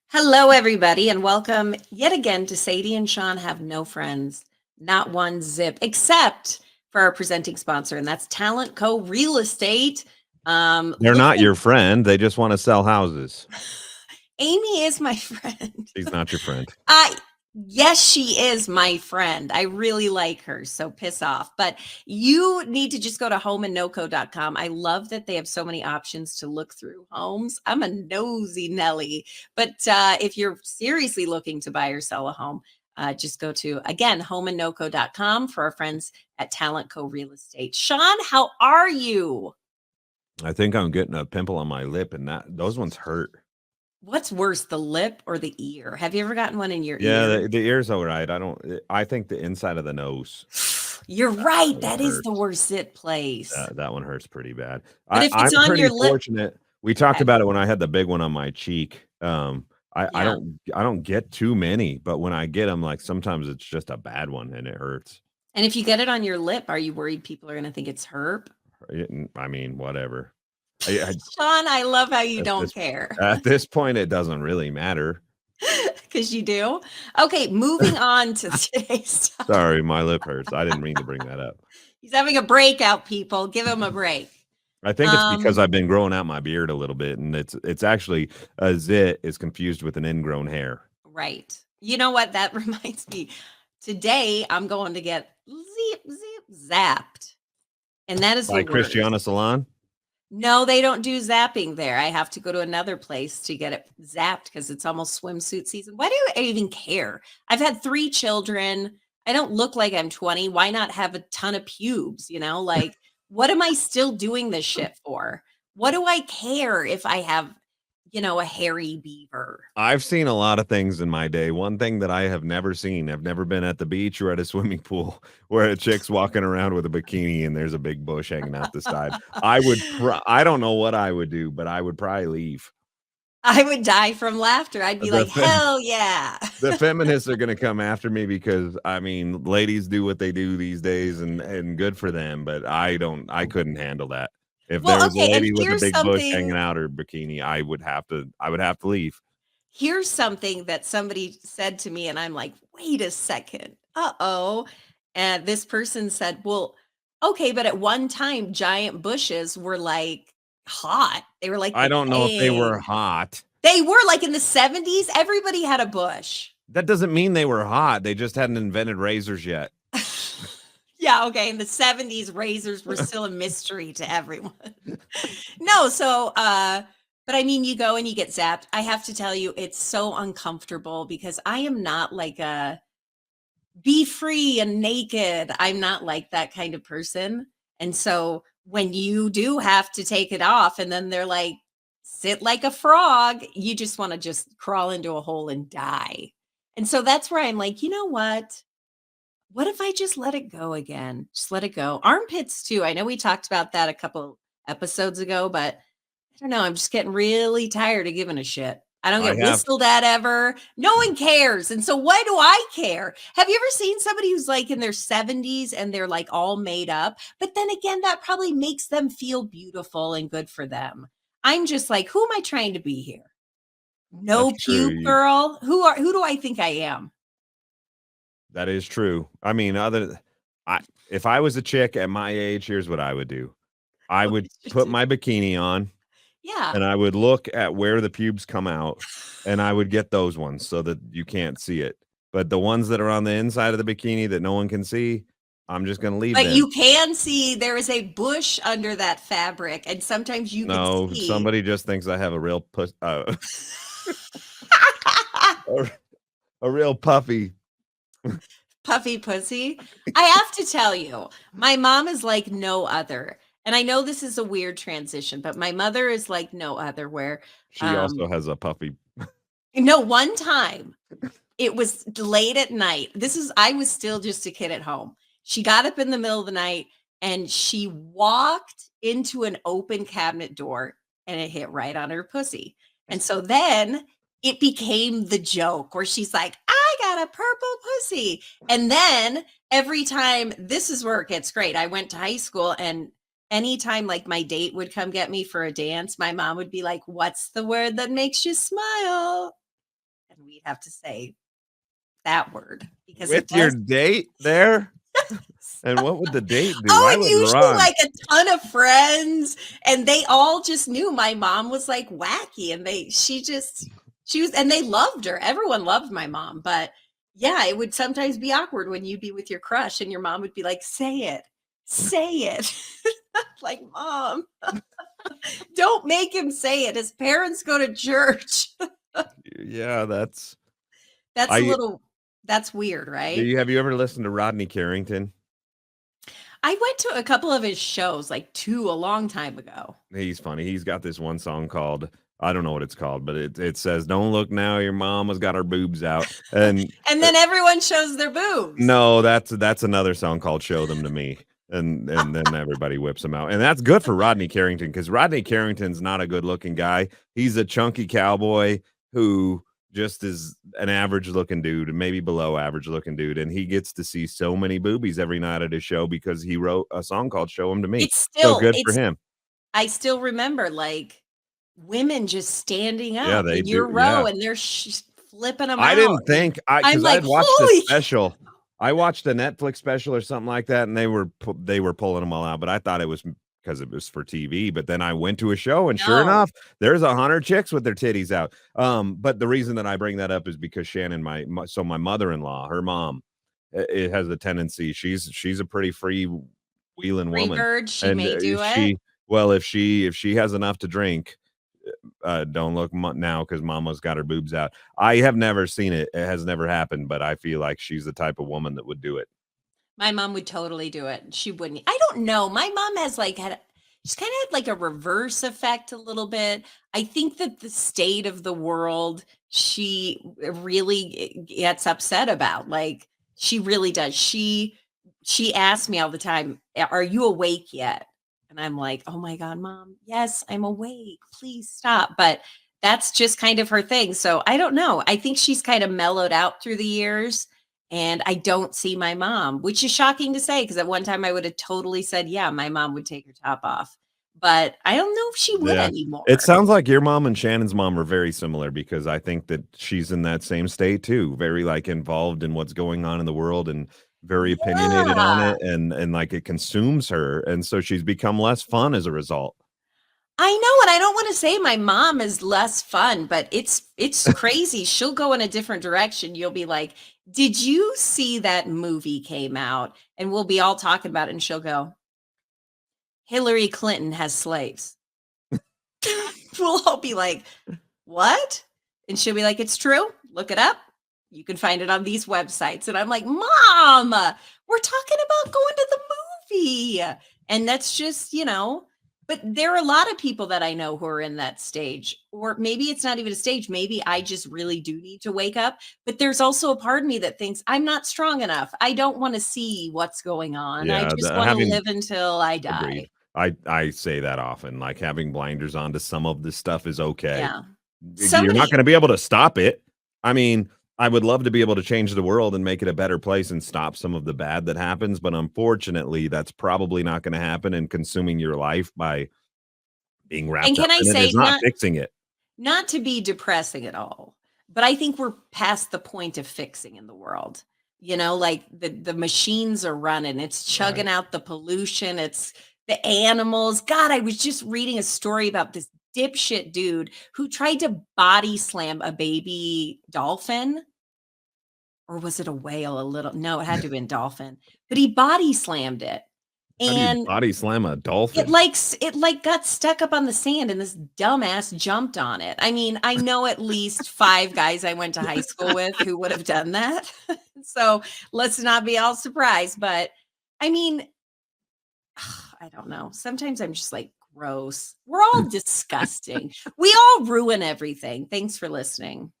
Hello, everybody, and welcome yet again to Sadie and Shawn Have No Friends, Not One Zip, except for our presenting sponsor, and that's Talent Co. Real Estate. They're not your friend. They just want to sell houses. Amy is my friend. She's not your friend. Yes, she is my friend. I really like her, so piss off. But you need to just go to homeandnoco.com. I love that they have so many options to look through homes. I'm a nosy Nelly. But if you're seriously looking to buy or sell a home, just go to, again, homeandnoco.com for our friends at Talent Co. Real Estate. Shawn, how are you? I think I'm getting a pimple on my lip, and those ones hurt. What's worse, the lip or the ear? Have you ever gotten one in your Yeah, ear? the ear's all right. I think the inside of the nose. You're That right. one That is the hurts. worst sit place. That one hurts pretty bad. But if I'm it's on pretty your lip, fortunate. We talked okay, about it when I had the big one on my cheek. I yeah. don't get too many, but when I get them, like sometimes it's just a bad one and it hurts. And if you get it on your lip, are you worried people are going to think it's herp? I mean, whatever. Shawn, I love how you At don't this care. at this point, it doesn't really matter. Because you do. Okay, moving on to today's topic. Sorry, my lip hurts. I didn't mean to bring that up. He's having a breakout, people. Give him a break. I think it's because I've been growing out my beard a little bit, and it's actually a zit is confused with an ingrown hair. Right. You know what? That reminds me. Today, I'm going to get zapped. And that is the By worst. Christiana Salon? No, they don't do zapping there. I have to go to another place to get it zapped because it's almost swimsuit season. Why do I even care? I've had 3 children. I don't look like I'm 20. Why not have a ton of pubes? Like, what am I still doing this shit for? What do I care if I have, a hairy beaver? I've seen a lot of things in my day. One thing that I have never seen, I've never been at the beach or at a swimming pool where a chick's walking around with a bikini and there's a big bush hanging out the side. I don't know what I would do, but I would probably leave. I would die from laughter. I'd be The like, fe- hell yeah. the feminists are going to come after me because I mean, ladies do what they do these days and good for them, but I couldn't handle that. If there Well, was a okay. And lady with a big bush hanging out her bikini, I would have to leave. here's something that somebody said to me, and I'm like, wait a second. Uh-oh. And this person said, well, okay, but at one time, giant bushes were like hot. They were like I the don't know if they were thing. hot. They were like in the 70s, everybody had a bush. That doesn't mean they were hot. They just hadn't invented razors yet. Yeah, okay. In the 70s, razors were still a mystery to everyone. No, so but I mean you go and you get zapped. I have to tell you, it's so uncomfortable because I am not like a be free and naked. I'm not like that kind of person. And so when you do have to take it off and then they're like, sit like a frog, you just want to just crawl into a hole and die. And so that's where I'm like, you know what? What if I just let it go again? Just let it go. Armpits too. I know we talked about that a couple episodes ago, but I don't know. I'm just getting really tired of giving a shit. I don't I get have whistled at ever. No one cares. And so why do I care? Have you ever seen somebody who's like in their 70s and they're like all made up? But then again, that probably makes them feel beautiful and good for them. I'm just like, who am I trying to be here? That's No pube true. girl. Who do I think I am? That is true. I mean, I if I was a chick at my age, here's what I would do. I What would would you put do? my bikini on Yeah. and I would look at where the pubes come out and I would get those ones so that you can't see it. But the ones that are on the inside of the bikini that no one can see, I'm just going to leave But them. you can see there is a bush under that fabric, and sometimes you can No, see. somebody just thinks I have a real a, a real puffy. Puffy pussy. I have to tell you, my mom is like no other. And I know this is a weird transition, but my mother is like no other where She um also has a puffy. no, one time it was late at night. I was still just a kid at home. She got up in the middle of the night and she walked into an open cabinet door and it hit right on her pussy. And so then it became the joke where she's like, I got a purple pussy. And then every time, this is where it gets great. I went to high school and anytime like my date would come get me for a dance, my mom would be like, what's the word that makes you smile? and we'd have to say that word because it With your does. date there? And what would the date do? Oh, I and would usually run. like a ton of friends, and they all just knew my mom was like wacky, and she was, and they loved her. Everyone loved my mom, but yeah, it would sometimes be awkward when you'd be with your crush and your mom would be like, say it. Like, mom, don't make him say it. His parents go to church. Yeah, That's a I little, that's weird, right? have you ever listened to Rodney Carrington? I went to a couple of his shows, like two a long time ago. He's funny. He's got this one song called, I don't know what it's called, but it says, "Don't look now, your mama's got her boobs out." And And then everyone shows their boobs. no, that's another song called "Show Them to Me." And then everybody whips them out. And that's good for Rodney Carrington because Rodney Carrington's not a good looking guy. He's a chunky cowboy who just is an average looking dude, maybe below average looking dude. And he gets to see so many boobies every night at his show because he wrote a song called "Show Them to Me." So good for It's him. I still remember, like, women just standing Yeah, up they in your do. row, Yeah. and they're flipping them I out, didn't and think I I'm because I like, had watched a "Holy special. I watched a Netflix special or something like that, and they were pulling them all out, but I thought it was because it was for TV. But then I went to a show, and sure no." enough, there's 100 chicks with their titties out. But the reason that I bring that up is because Shannon, so my mother-in-law, her mom, it has a tendency. She's a pretty free wheeling Free woman, bird, she and may do it. she well if she has enough to drink, don't look now because mama's got her boobs out. I have never seen it. It has never happened, but I feel like she's the type of woman that would do it. My mom would totally do it. She wouldn't. I don't know. My mom has like had she's kind of had like a reverse effect a little bit. I think that the state of the world she really gets upset about. Like she really does. She asks me all the time, "Are you awake yet?" And I'm like, "Oh my god, mom. Yes, I'm awake. Please stop." But that's just kind of her thing. So I don't know. I think she's kind of mellowed out through the years and I don't see my mom, which is shocking to say because at one time I would have totally said, yeah, my mom would take her top off. But I don't know if she would Yeah. It anymore. sounds like your mom and Shannon's mom are very similar because I think that she's in that same state too, very like involved in what's going on in the world and very opinionated on Yeah. it and like it consumes her and so she's become less fun as a result. I know, and I don't want to say my mom is less fun, but it's crazy. She'll go in a different direction. You'll be like, "Did you see that movie came out?" And we'll be all talking about it and she'll go, "Hillary Clinton has slaves." We'll all be like, "What?" And she'll be like, "It's true. Look it up. You can find it on these websites." And I'm like, "Mom, we're talking about going to the movie." And that's just, but there are a lot of people that I know who are in that stage. Or maybe it's not even a stage. Maybe I just really do need to wake up. But there's also a part of me that thinks I'm not strong enough. I don't want to see what's going on. I Yeah, just the want to having live until I agreed. die. I say that often, like having blinders on to some of this stuff is okay. Yeah. You're not Somebody gonna be able to stop it. I mean, I would love to be able to change the world and make it a better place and stop some of the bad that happens, but unfortunately, that's probably not gonna happen, and consuming your life by being and wrapped up can I in it say is not not fixing it. not to be depressing at all, but I think we're past the point of fixing in the world. Like the machines are running, it's chugging Right. out the pollution, it's the animals. God, I was just reading a story about this dipshit dude who tried to body slam a baby dolphin, or was it a whale? A little, no, it had to have been dolphin, but he body slammed it. How do you And body slam a it dolphin? like it like got stuck up on the sand and this dumbass jumped on it. I mean, I know at least 5 guys I went to high school with who would have done that. So, let's not be all surprised, but I mean, I don't know. Sometimes I'm just like, gross. We're all disgusting. We all ruin everything. Thanks for listening.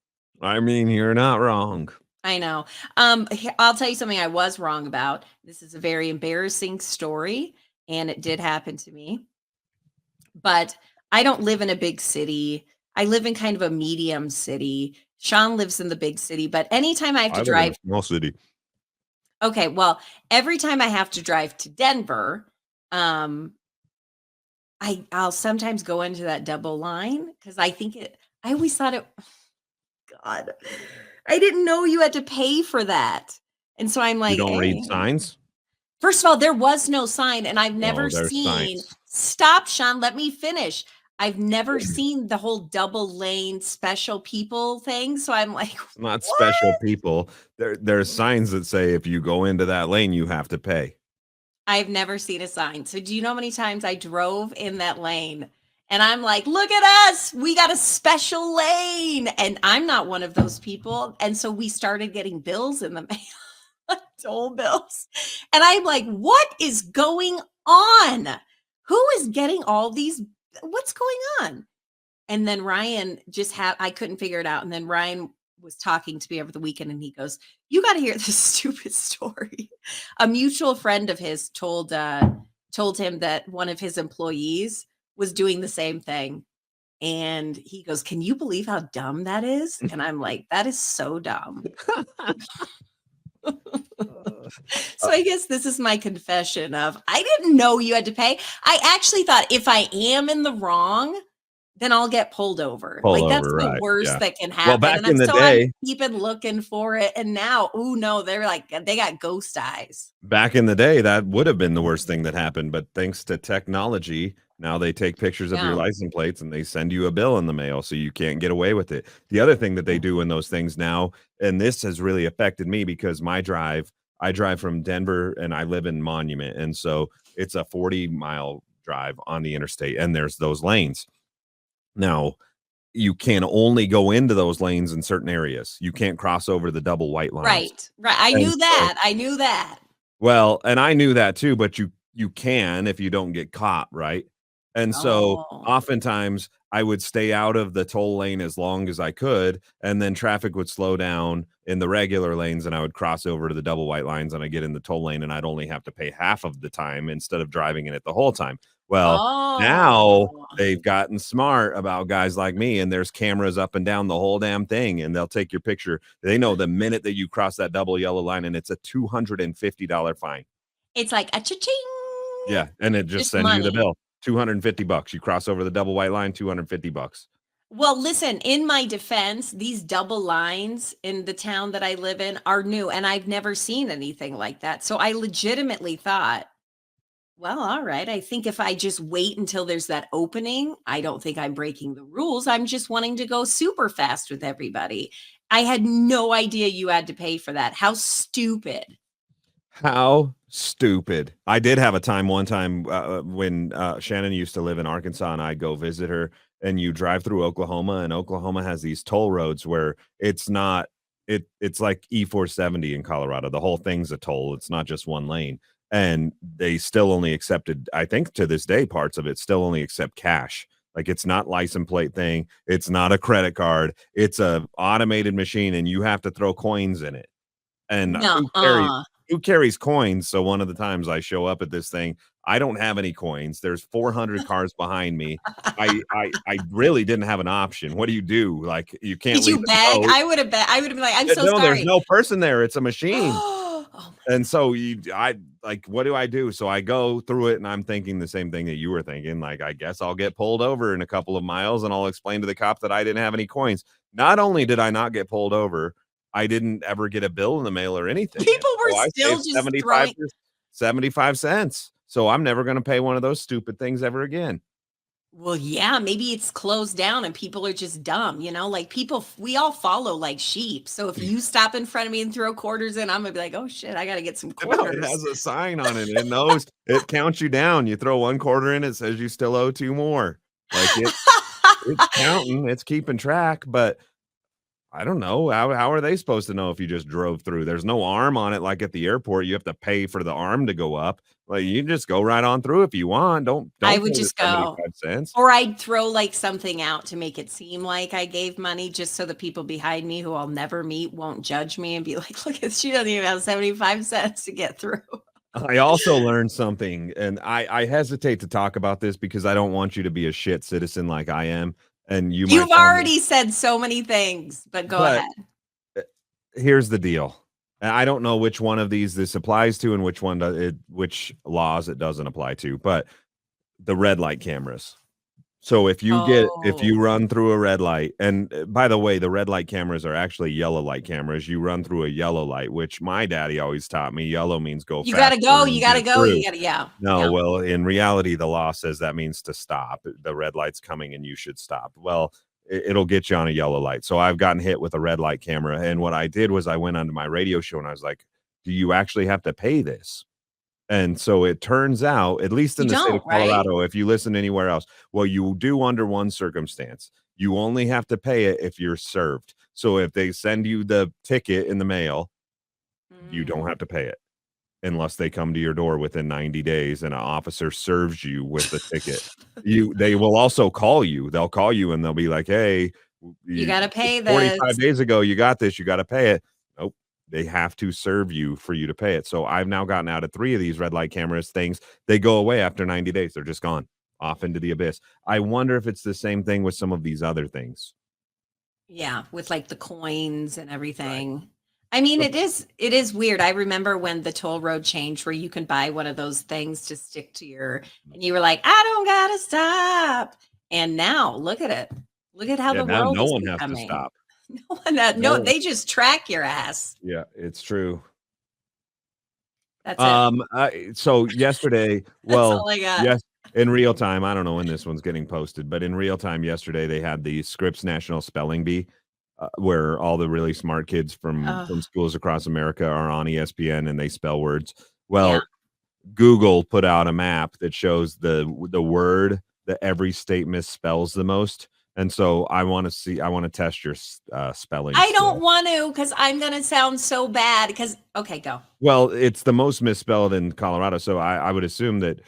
I mean, you're not wrong. I know. I'll tell you something I was wrong about. This is a very embarrassing story, and it did happen to me. But I don't live in a big city. I live in kind of a medium city. Shawn lives in the big city, but anytime I have to I live in a drive, small city. okay, well, every time I have to drive to Denver, um, I'll sometimes go into that double line because I always thought it God. I didn't know you had to pay for that. And so I'm You like, don't read "Hey." signs? First of all, there was no sign, and I've never Oh, there's seen signs. Stop, Shawn, let me finish. I've never seen the whole double lane special people thing, so I'm like, It's not special "What?" people. There's signs that say if you go into that lane, you have to pay. I've never seen a sign. So do you know how many times I drove in that lane and I'm like, "Look at us. We got a special lane." And I'm not one of those people. And so we started getting bills in the mail, toll bills. And I'm like, "What is going on? Who is getting all these what's going on?" And then Ryan just had I couldn't figure it out. And then Ryan was talking to me over the weekend and he goes, "You got to hear this stupid story." A mutual friend of his told him that one of his employees was doing the same thing. And he goes, "Can you believe how dumb that is?" And I'm like, "That is so dumb." Uh, So I guess this is my confession of I didn't know you had to pay. I actually thought if I am in the wrong, then I'll get pulled over. Pull Like, that's over, the right, worst yeah. that can Well, happen, back and in the I'm day keeping looking for it, and now, oh no, they're like they got ghost eyes. back in the day, that would have been the worst thing that happened, but thanks to technology, now they take pictures of your Yeah. license plates and they send you a bill in the mail so you can't get away with it. The other thing that they do in those things now, and this has really affected me because I drive from Denver and I live in Monument, and so it's a 40-mile drive on the interstate, and there's those lanes. Now, you can only go into those lanes in certain areas. You can't cross over the double white lines. Right, right, I And knew so that, I knew that. well, and I knew that too, but you can if you don't get caught, right? And so, Oh. oftentimes, I would stay out of the toll lane as long as I could, and then traffic would slow down in the regular lanes, and I would cross over to the double white lines, and I get in the toll lane, and I'd only have to pay half of the time instead of driving in it the whole time. Well, now Oh. they've gotten smart about guys like me, and there's cameras up and down the whole damn thing, and they'll take your picture. They know the minute that you cross that double yellow line, and it's a $250 fine. It's like a cha-ching, Yeah, and it just just sends you the money. bill. $250. You cross over the double white line, $250. Well, listen, in my defense, these double lines in the town that I live in are new, and I've never seen anything like that. So I legitimately thought, well, all right. I think if I just wait until there's that opening, I don't think I'm breaking the rules. I'm just wanting to go super fast with everybody. I had no idea you had to pay for that. How stupid. How stupid. I did have a time one time, when, Shannon used to live in Arkansas and I'd go visit her, and you drive through Oklahoma, and Oklahoma has these toll roads where it's not it's like E-470 in Colorado. The whole thing's a toll. It's not just one lane. And they still only accepted, I think to this day, parts of it still only accept cash. Like, it's not license plate thing. It's not a credit card. It's a automated machine, and you have to throw coins in it. And Nuh-uh. who carries coins? So one of the times I show up at this thing, I don't have any coins. There's 400 cars behind me. I really didn't have an option. What do you do? Like, you can't Did leave you a beg? note. I would have been like, I'm so No, there's sorry. no person there. It's a machine. Oh my And so I like, what do I do? So I go through it and I'm thinking the same thing that you were thinking. Like, I guess I'll get pulled over in a couple of miles and I'll explain to the cop that I didn't have any coins. Not only did I not get pulled over, I didn't ever get a bill in the mail or anything. And people were so I still saved just throwing 75 cents. So I'm never going to pay one of those stupid things ever again. well, yeah, maybe it's closed down and people are just dumb, like people we all follow like sheep. So if you stop in front of me and throw quarters in, I'm gonna be like, "Oh shit, I gotta get some No, it quarters." has a sign on it. It knows it counts you down. You throw one quarter in, it says you still owe two more. Like, it's counting, it's keeping track, but I don't know. How are they supposed to know if you just drove through? There's no arm on it like at the airport. You have to pay for the arm to go up. Like, you just go right on through if you want. I Don't would pay the just go 75 cents. or I'd throw like something out to make it seem like I gave money just so the people behind me who I'll never meet won't judge me and be like, "Look at she doesn't even have 75 cents to get through." I also learned something, and I hesitate to talk about this because I don't want you to be a shit citizen like I am, and you might You've find it, already said so many things, but go but ahead. uh, here's the deal. And I don't know which one of these this applies to and which one which laws it doesn't apply to, but the red light cameras. So if you Oh, run through a red light, and by the way, the red light cameras are actually yellow light cameras. You run through a yellow light, which my daddy always taught me. Yellow means go you gotta faster go, you and gotta get go, through. you gotta yeah, No, yeah. well, in reality, the law says that means to stop. The red light's coming and you should stop. Well, it'll get you on a yellow light. So I've gotten hit with a red light camera. And what I did was I went onto my radio show and I was like, do you actually have to pay this? And so it turns out, at least in You the state of don't, right? Colorado, if you listen anywhere else, well, you do under one circumstance. You only have to pay it if you're served. So if they send you the ticket in the mail, you don't Mm. have to pay it unless they come to your door within 90 days and an officer serves you with the ticket. They will also call you. They'll call you and they'll be like, "Hey, You you gotta pay 45 this. days ago you got this, you got to pay it." Nope. They have to serve you for you to pay it. So I've now gotten out of 3 of these red light cameras things. They go away after 90 days. They're just gone off into the abyss. I wonder if it's the same thing with some of these other things. Yeah, with, like, the coins and Right. everything. I mean, But it is weird. I remember when the toll road changed where you can buy one of those things to stick to your and you were like, "I don't gotta stop." And now look at it. Look at how yeah, the now world no is one has to becoming. stop. No No, one. they just track your ass. Yeah, it's true. That's it. So yesterday, That's well, all I got. yes, in real time, I don't know when this one's getting posted, but in real time yesterday, they had the Scripps National Spelling Bee, where all the really smart kids Oh, from schools across America are on ESPN and they spell words. yeah. Well, Google put out a map that shows the word that every state misspells the most, and so I want to test your spelling I don't skill. want to because I'm gonna sound so bad. Because okay, go. Well, it's the most misspelled in Colorado, so I would assume that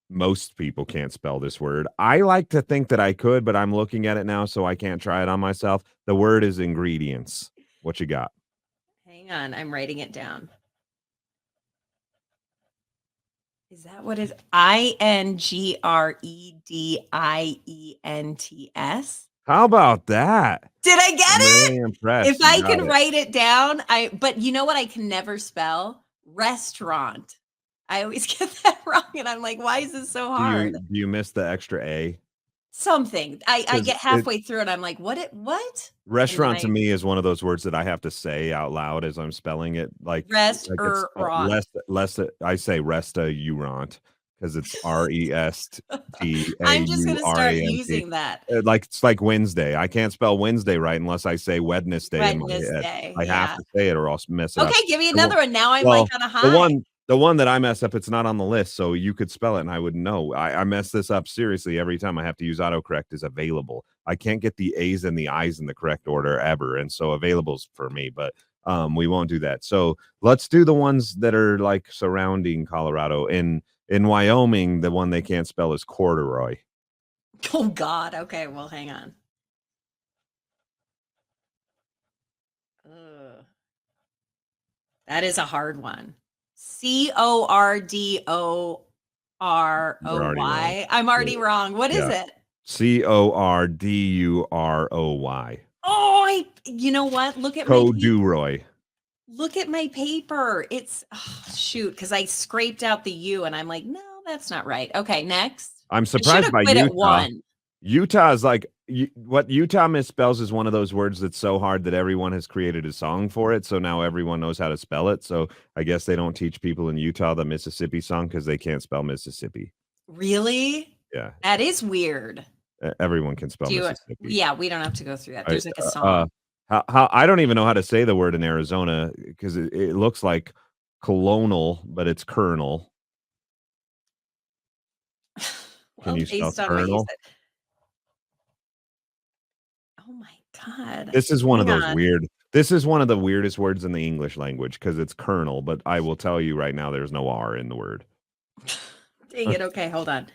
most people can't spell this word. I like to think that I could, but I'm looking at it now, so I can't try it on myself. The word is ingredients. What you got? Hang on, I'm writing it down. Is that what is Ingredient? How about that? Did I get I'm it? really If impressed. You I got can it. write it down, but you know what I can never spell? Restaurant. I always get that wrong, and I'm like, "Why is this so hard?" Do you miss the extra A? Something. I 'Cause get halfway through and I'm like, What?" And then restaurant to I me is one of those words that I have to say out loud as I'm spelling it, like it's spelled restaurant. less I say resta-urant because it's I'm just gonna start Restaurant. using that. Like, it's like Wednesday. I can't spell Wednesday right unless I say Wednesday in my head. Wednesday, I have yeah. to say it or I'll mess it up. Okay, give me The one another one. Now I'm, like, well, on a high. the one that I mess up, it's not on the list, so you could spell it and I wouldn't know. I mess this up seriously every time. I have to use autocorrect as available. I can't get the A's and the I's in the correct order ever, and so available's for me, but, we won't do that. So, let's do the ones that are, like, surrounding Colorado. In Wyoming, the one they can't spell is corduroy. Oh god, okay, well, hang on. Ugh, that is a hard one. You're already wrong. Cordoroy. I'm Yeah. already wrong. What is Yeah. it? Corduroy. Oh, you know what? Corduroy. Look at my paper. It's oh, shoot, because I scraped out the U and I'm like, no, that's not right. Okay, next. I'm I should surprised have by quit at Utah. one. Utah is like what Utah misspells is one of those words that's so hard that everyone has created a song for it. So now everyone knows how to spell it. So I guess they don't teach people in Utah the Mississippi song because they can't spell Mississippi. Really? Yeah, That is weird. everyone can spell Do you Mississippi. yeah, we don't have to go through that. I, There's like a uh, song. how I don't even know how to say the word in Arizona because it looks like colonel, but it's colonel. Can Well, you spell based on what you colonel? said. Oh my god. This is one of Hang those on. weird this is one of the weirdest words in the English language because it's colonel, but I will tell you right now there's no R in the word. Dang it. Okay, hold on.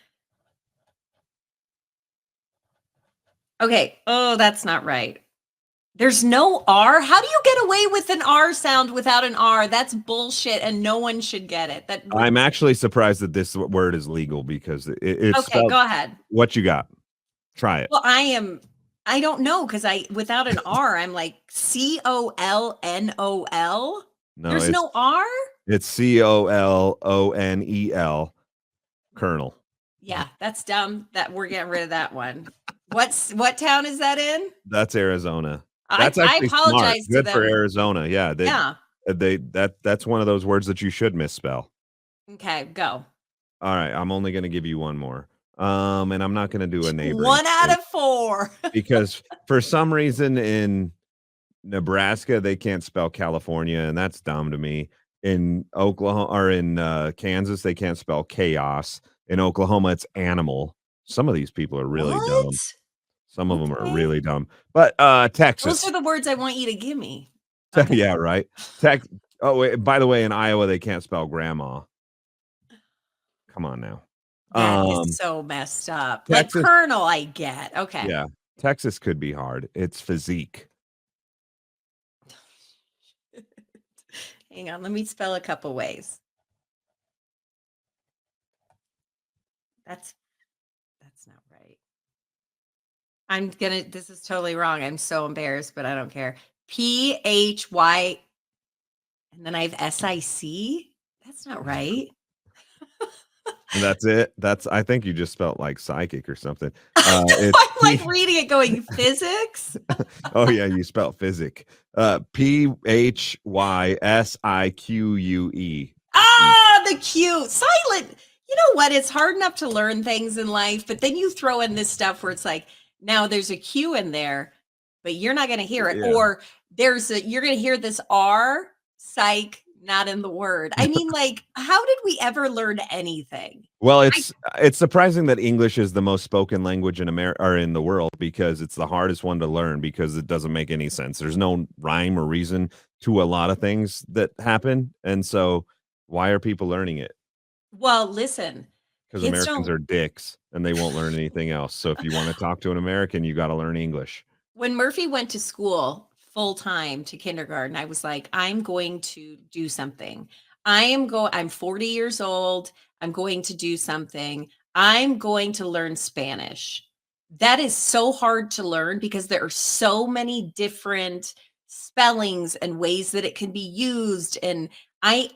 Okay. Oh, that's not right. There's no R? How do you get away with an R sound without an R? That's bullshit and no one should get it. That what I'm actually surprised that this word is legal because it's Okay, spelled go ahead. what you got? Try it. Well, I don't know because I without an R, I'm like Colnol. No, There's no R? it's Colonel, colonel. Yeah, that's dumb that we're getting rid of that one. What town is that in? That's Arizona. That's I actually smart. apologize to Good for them. Arizona. Yeah, Yeah. that's one of those words that you should misspell. Okay, go. All right, I'm only gonna give you one more. And I'm not gonna do a neighboring 1 out state of 4. because for some reason in Nebraska, they can't spell California, and that's dumb to me. In Oklahoma or in, Kansas, they can't spell chaos. In Oklahoma, it's animal. Some of these people are really dumb. What? Some of them are Okay. really dumb. But, Those are Texas. the words I want you to give me. Okay. Yeah, right. Tex Oh, wait, by the way, in Iowa, they can't spell grandma. Come on now. That is Um, so messed up. Like, Texas colonel, I get. Okay. yeah, Texas could be hard. It's physique. Hang on, let me spell a couple ways. That's that's not right. This is totally wrong. I'm so embarrassed, but I don't care. PHY and then I have SIC? That's not right. And that's it. I think you just spelt like psychic or something. I know, It's I'm like reading it going, "Physics?" oh yeah, you spelled physic. PHYSIQUE. Ah, the Q. Silent. You know what? It's hard enough to learn things in life, but then you throw in this stuff where it's like, now there's a Q in there, but you're not going to hear it. Yeah. Or you're going to hear this R, psych, not in the word. I mean, like, how did we ever learn anything? Well, I, it's surprising that English is the most spoken language in America or in the world because it's the hardest one to learn because it doesn't make any sense. There's no rhyme or reason to a lot of things that happen. And so why are people learning it? well, listen, Because kids Americans don't. are dicks and they won't learn anything else. So if you want to talk to an American, you got to learn English. When Murphy went to school full time to kindergarten, I was like, I'm going to do something. I'm 40 years old. I'm going to do something. I'm going to learn Spanish. That is so hard to learn because there are so many different spellings and ways that it can be used. And I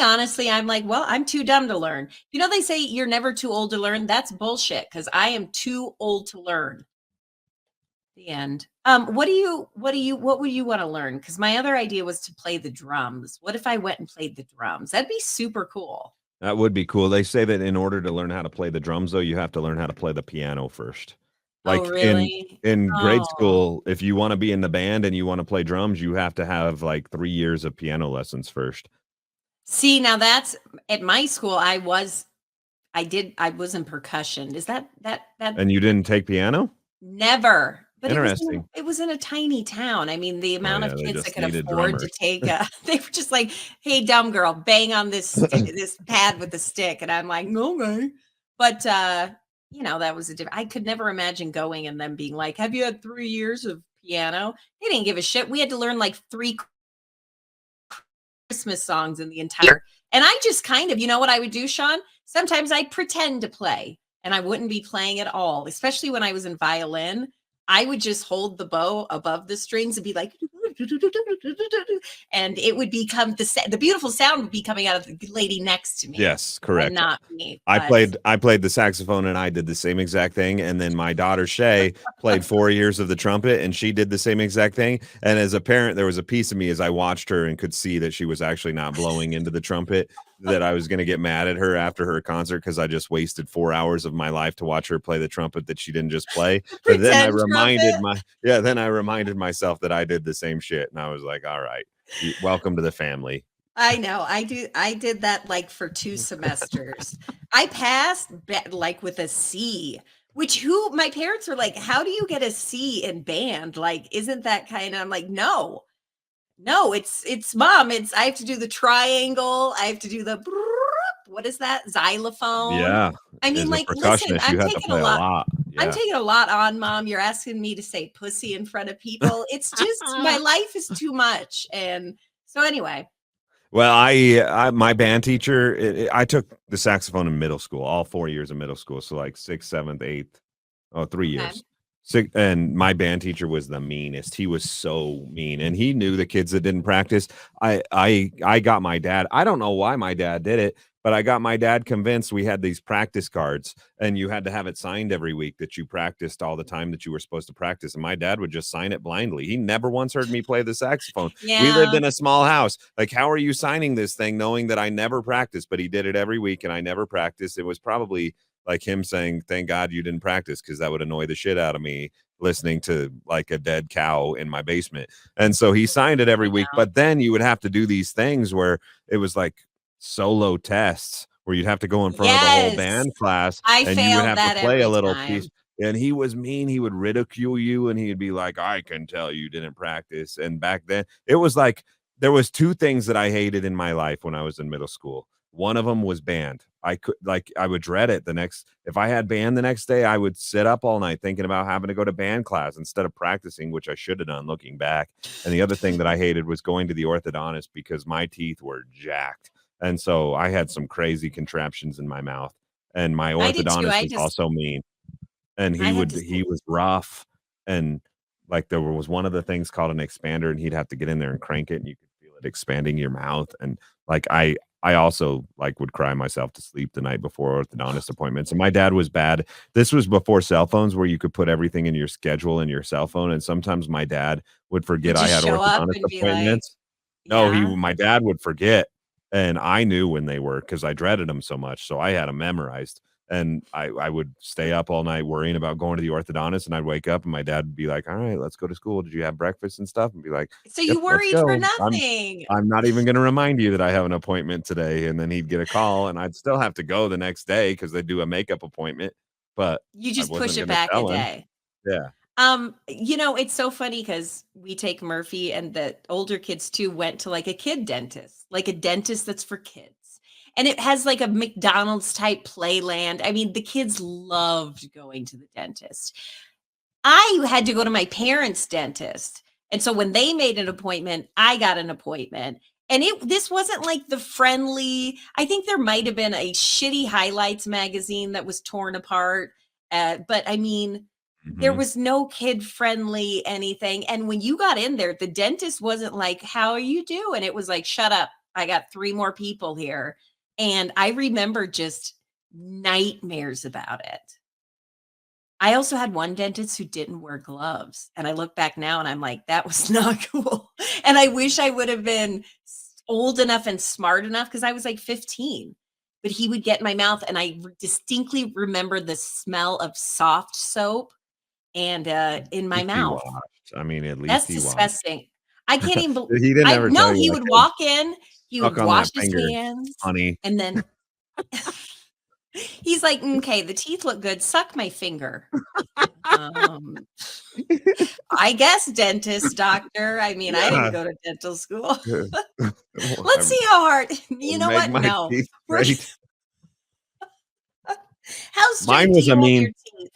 honestly, I'm like, well, I'm too dumb to learn. You know, they say you're never too old to learn. That's bullshit because I am too old to learn. The end. What would you wanna learn? Because my other idea was to play the drums. What if I went and played the drums? That'd be super cool. That would be cool. They say that in order to learn how to play the drums, though, you have to learn how to play the piano first. Oh, Like really? in grade Oh. school, if you wanna be in the band and you wanna play drums, you have to have, like, 3 years of piano lessons first. See, now that's at my school, I was in percussion. Is that And you didn't take piano? never, but Interesting. it was in a tiny town. I mean, the Oh, amount yeah, of they kids that just could needed afford to drummers. take a they were just like, "Hey, dumb girl, bang on this pad with the stick," and I'm like, "Okay." But, you know, that was a different. I could never imagine going and them being like, "Have you had 3 years of piano?" They didn't give a shit. We had to learn, like, 3 Christmas songs in the entire and I just kind of you know what I would do, Shawn? Sometimes I'd pretend to play, and I wouldn't be playing at all, especially when I was in violin. I would just hold the bow above the strings and be like, and it would become the beautiful sound would be coming out of the lady next to me Yes, and correct. not me, I but played I played the saxophone and I did the same exact thing, and then my daughter Shay played 4 years of the trumpet and she did the same exact thing, and as a parent, there was a piece of me as I watched her and could see that she was actually not blowing into the trumpet, that I was gonna get mad at her after her concert because I just wasted 4 hours of my life to watch her play the trumpet that she didn't just play, the but pretend trumpet. then I reminded myself that I did the same shit, and I was like, "Alright, welcome to the family." I know. I did that like for 2 semesters. I passed like with a C, which who my parents were like, "How do you get a C in band? Like, isn't that kind of?" I'm like, "No. No, it's mom. It's I have to do the triangle. I have to do the what is that? Xylophone." Yeah, I mean, as a like, listen, percussionist, you had to play a lot. I'm Yeah. taking a lot on, mom. You're asking me to say pussy in front of people. It's just my life is too much. And so anyway, Well, I my band teacher, I took the saxophone in middle school, all 4 years of middle school, so like 6th, 7th, 8th, oh, 3 okay. years. And my band teacher was the meanest. He was so mean, and he knew the kids that didn't practice. I got my dad. I don't know why my dad did it, but I got my dad convinced. We had these practice cards, and you had to have it signed every week that you practiced all the time that you were supposed to practice. And my dad would just sign it blindly. He never once heard me play the saxophone. We lived Yeah. in a small house. Like, how are you signing this thing knowing that I never practiced? But he did it every week, and I never practiced. It was probably like him saying, "Thank God you didn't practice," because that would annoy the shit out of me listening to like a dead cow in my basement. And so he signed it every I week. know. But then you would have to do these things where it was like solo tests where you'd have to go in front of the whole Yes. band class I and you would failed have to that play a every little piece. time. And he was mean. He would ridicule you and he'd be like, "I can tell you didn't practice." And back then it was like there was two things that I hated in my life when I was in middle school. One of them was band. I would dread it the next if I had band the next day, I would sit up all night thinking about having to go to band class instead of practicing, which I should have done looking back. And the other thing that I hated was going to the orthodontist because my teeth were jacked. And so I had some crazy contraptions in my mouth. And my I did too. orthodontist was also mean, and I had to he was rough, and like there was one of the things called an expander, and he'd have to get in there and crank it and you could feel it expanding your mouth. And like I also like would cry myself to sleep the night before orthodontist appointments. And my dad was bad. This was before cell phones where you could put everything in your schedule in your cell phone, and sometimes my dad would forget would I just had show up orthodontist and be like, appointments. No, he yeah. my dad would forget, and I knew when they were because I dreaded them so much, so I had them memorized. And I would stay up all night worrying about going to the orthodontist, and I'd wake up, and my dad would be like, "All right, let's go to school. Did you have breakfast and stuff?" And be like, So "Yep, you let's worried for go. nothing. I'm not even gonna remind you that I have an appointment today." And then he'd get a call, and I'd still have to go the next day because they do a makeup appointment, but You I just push wasn't it gonna back a tell him. day. Yeah. It's so funny because we take Murphy and the older kids too went to like a kid dentist, like a dentist that's for kids. And it has like a McDonald's type playland. I mean, the kids loved going to the dentist. I had to go to my parents' dentist. And so when they made an appointment, I got an appointment. And this wasn't like the friendly, I think there might have been a shitty highlights magazine that was torn apart. But I mean, there Mhm. was no kid friendly anything. And when you got in there, the dentist wasn't like, "How are you doing?" It was like, "Shut up. I got three more people here." And I remember just nightmares about it. I also had one dentist who didn't wear gloves, and I look back now and I'm like, "That was not cool." And I wish I would have been old enough and smart enough because I was like 15. But he would get in my mouth, and I distinctly remember the smell of soft soap and At in my least he mouth. washed. I mean, at least That's he washed. disgusting. I can't even. He didn't I ever tell no. you He like, would "Hey, walk in. He suck would on wash that his finger, hands, honey." and then he's like, "Okay, the teeth look good. Suck my finger." Um, I guess dentist, doctor. I mean, I didn't Yeah. go to dental school. Well, Let's see how hard. You know make what? my No. teeth We're straight. how Mine straight do was a you want mean your teeth?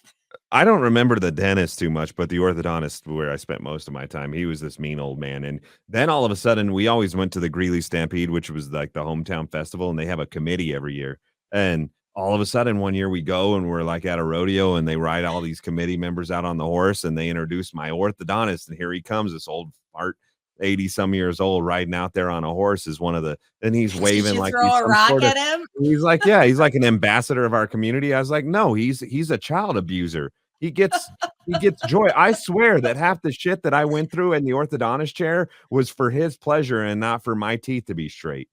I don't remember the dentist too much, but the orthodontist where I spent most of my time, he was this mean old man. And then all of a sudden, we always went to the Greeley Stampede, which was like the hometown festival, and they have a committee every year. And all of a sudden, one year we go and we're like at a rodeo, and they ride all these committee members out on the horse, and they introduce my orthodontist, and here he comes, this old fart, 80 some years old, riding out there on a horse is one of the, and he's Did waving you like throw he's a some rock sort of at him? he's like, yeah, he's like an ambassador of our community. I was like, no, he's a child abuser. He gets he gets joy. I swear that half the shit that I went through in the orthodontist chair was for his pleasure and not for my teeth to be straight.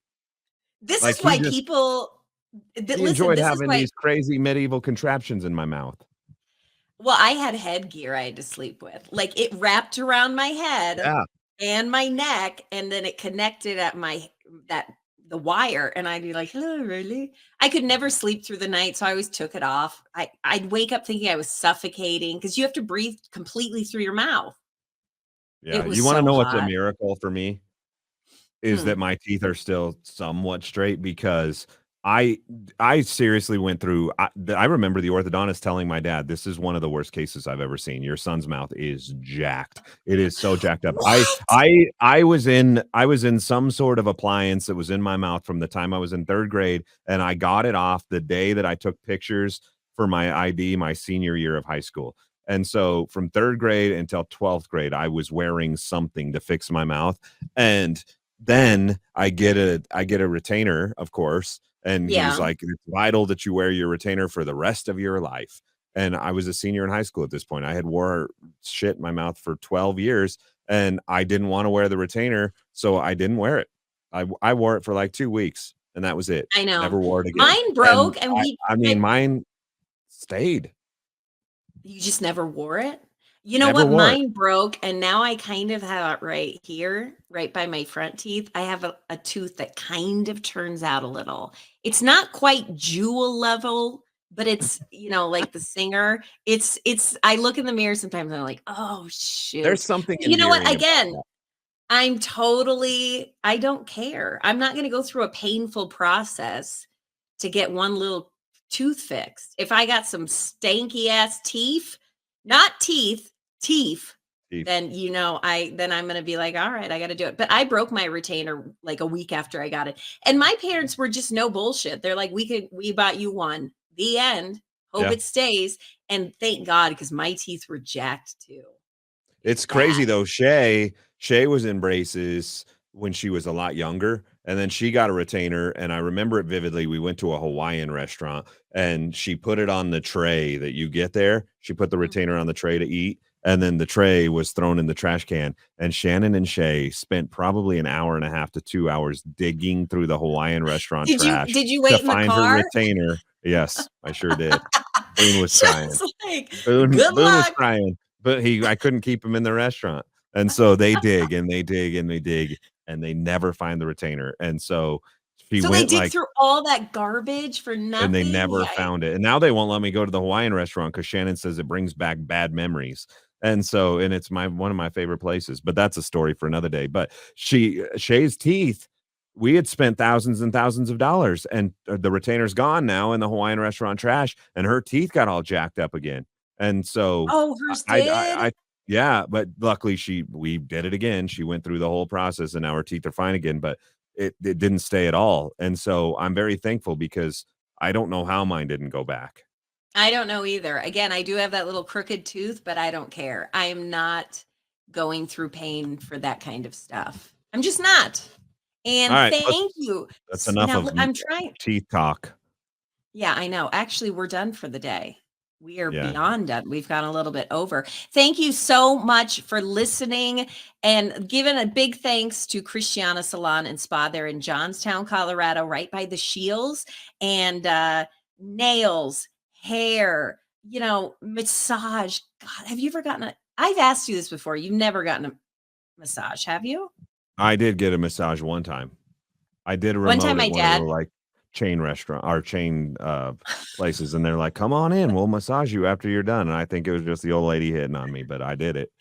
This Like is why just people he listen, enjoyed this is having why these crazy medieval contraptions in my mouth. well, I had headgear I had to sleep with. Like, it wrapped around my head Yeah. and my neck, and then it connected at my that the wire, and I'd be like, "Hello, really?" I could never sleep through the night, so I always took it off. I'd wake up thinking I was suffocating because you have to breathe completely through your mouth. Yeah. It was You wanna so know what's a hot. miracle for me? Is Hmm. that my teeth are still somewhat straight because I I seriously went through I remember the orthodontist telling my dad, "This is one of the worst cases I've ever seen. Your son's mouth is jacked. It is so jacked up." What? I was in some sort of appliance that was in my mouth from the time I was in 3rd grade, and I got it off the day that I took pictures for my ID my senior year of high school. And so from 3rd grade until 12th grade, I was wearing something to fix my mouth. And then I get a retainer, of course, and he was Yeah, like, "It's vital that you wear your retainer for the rest of your life." And I was a senior in high school at this point. I had wore shit in my mouth for 12 years, and I didn't wanna wear the retainer, so I didn't wear it. I wore it for, like, 2 weeks, and that was it. I know. Never wore it again. Mine And broke and I mean, mine stayed. you just never wore it? You know Never what? wore it. Mine broke, and now I kind of have it right here, right by my front teeth. I have a tooth that kind of turns out a little. It's not quite jewel level, but it's, like the singer. It's I look in the mirror sometimes and I'm like, "Oh, There's shoot." something You know what? endearing about Again, that. I don't care. I'm not gonna go through a painful process to get one little tooth fixed. If I got some stanky ass teeth, not teeth, teeth, Teeth. then I'm gonna be like, all right, I gotta do it. But I broke my retainer like a week after I got it. And my parents were just no bullshit. They're like, we bought you one. The end. Hope Yeah. it stays. And thank God, because my teeth were jacked too. It's It's crazy bad. though. Shay was in braces when she was a lot younger, and then she got a retainer, and I remember it vividly. We went to a Hawaiian restaurant, and she put it on the tray that you get there. She put the retainer on the tray to eat, and then the tray was thrown in the trash can, and Shannon and Shay spent probably an hour and a half to 2 hours digging through the Hawaiian restaurant trash Did you to wait in the find her car? retainer. Yes, I sure did. Boone was crying. Just like, Boone good Boone was luck. crying, but I couldn't keep him in the restaurant. And so they dig and they dig and they dig and they never find the retainer. And so she So they went dig like through all that garbage for and they nothing? never Yikes. found it. And now they won't let me go to the Hawaiian restaurant because Shannon says it brings back bad memories. And it's my one of my favorite places, but that's a story for another day. But Shay's teeth, we had spent thousands and thousands of dollars, and the retainer's gone now in the Hawaiian restaurant trash, and her teeth got all jacked up again. And so Oh, hers did? I yeah, but luckily we did it again. She went through the whole process, and now her teeth are fine again. But it didn't stay at all. And so I'm very thankful because I don't know how mine didn't go back. I don't know either. Again, I do have that little crooked tooth, but I don't care. I am not going through pain for that kind of stuff. I'm just not. All And right, thank you. that's enough Now, of I'm trying. teeth talk. Yeah, I know. Actually, we're done for the day. We are Yeah. beyond done. We've gone a little bit over. Thank you so much for listening and giving a big thanks to Christiana Salon and Spa there in Johnstown, Colorado, right by the Shields. And nails, hair, massage. God, have you ever gotten I've asked you this before. You've never gotten a massage, have you? I did get a massage one time. I did a One time remote at my one of the, dad like, chain restaurant or chain, places, and they're like, "Come on in, we'll massage you after you're done," and I think it was just the old lady hitting on me, but I did it.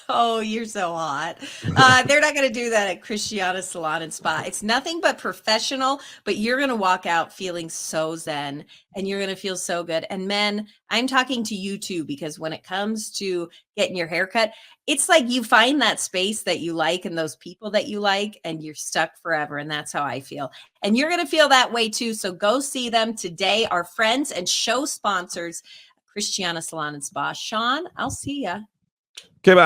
Oh, you're so hot. They're not going to do that at Christiana Salon and Spa. It's nothing but professional, but you're going to walk out feeling so zen and you're going to feel so good. And men, I'm talking to you too, because when it comes to getting your hair cut, it's like you find that space that you like and those people that you like, and you're stuck forever. And that's how I feel. And you're going to feel that way too. So go see them today, our friends and show sponsors, Christiana Salon and Spa. Shawn, I'll see ya. 'Kay, bye.